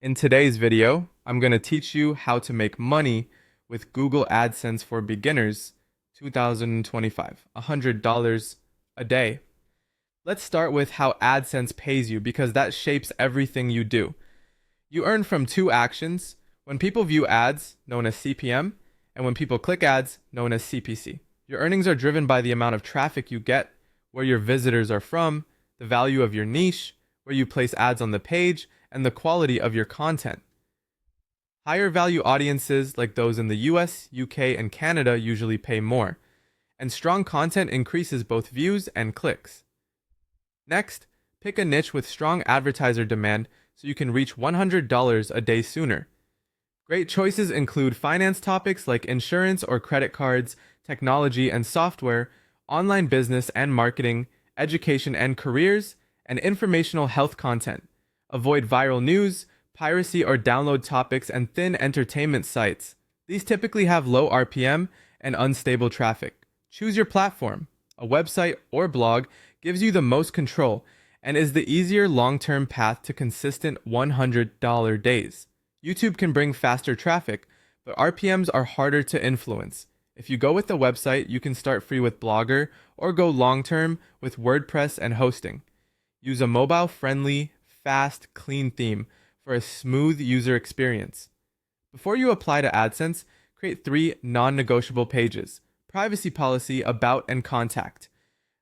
In today's video, I'm going to teach you how to make money with Google AdSense for beginners 2025, $100 a day. Let's start with how AdSense pays you because that shapes everything you do. You earn from two actions: when people view ads, known as CPM, and when people click ads, known as CPC. Your earnings are driven by the amount of traffic you get, where your visitors are from, the value of your niche, where you place ads on the page, and the quality of your content. Higher value audiences like those in the US, UK, and Canada usually pay more, and strong content increases both views and clicks. Next, pick a niche with strong advertiser demand so you can reach $100 a day sooner. Great choices include finance topics like insurance or credit cards, technology and software, online business and marketing, education and careers, and informational health content. Avoid viral news, piracy or download topics, and thin entertainment sites. These typically have low RPM and unstable traffic. Choose your platform. A website or blog gives you the most control and is the easier long-term path to consistent $100 days. YouTube can bring faster traffic, but RPMs are harder to influence. If you go with a website, you can start free with Blogger or go long-term with WordPress and hosting. Use a mobile-friendly, fast, clean theme for a smooth user experience. Before you apply to AdSense, create 3 non-negotiable pages: privacy policy, about, and contact.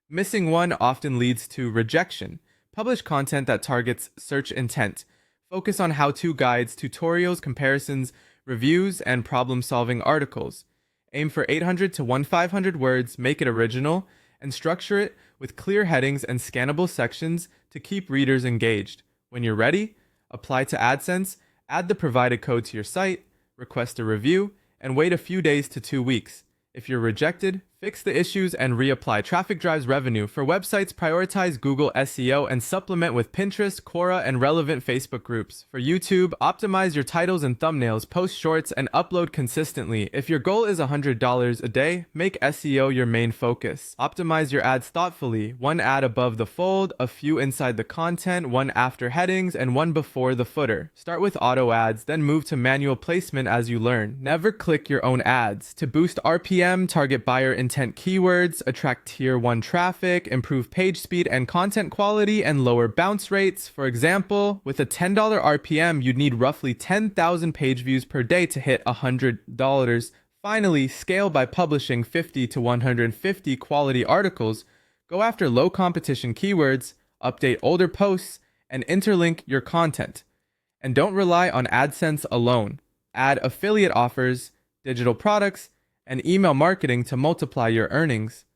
Missing one often leads to rejection. Publish content that targets search intent. Focus on how-to guides, tutorials, comparisons, reviews, and problem-solving articles. Aim for 800 to 1,500 words, make it original, and structure it with clear headings and scannable sections to keep readers engaged. When you're ready, apply to AdSense, add the provided code to your site, request a review, and wait a few days to 2 weeks. If you're rejected, fix the issues and reapply. Traffic drives revenue. For websites, prioritize Google SEO and supplement with Pinterest, Quora, and relevant Facebook groups. For YouTube, optimize your titles and thumbnails, post shorts, and upload consistently. If your goal is $100 a day, make SEO your main focus. Optimize your ads thoughtfully. One ad above the fold, a few inside the content, one after headings, and one before the footer. Start with auto ads, then move to manual placement as you learn. Never click your own ads. To boost RPM, target buyer intent keywords, attract tier 1 traffic, improve page speed and content quality, and lower bounce rates. For example, with a $10 RPM, you'd need roughly 10,000 page views per day to hit $100. Finally, scale by publishing 50 to 150 quality articles. Go after low competition keywords, update older posts, and interlink your content. And don't rely on AdSense alone. Add affiliate offers, digital products, and email marketing to multiply your earnings.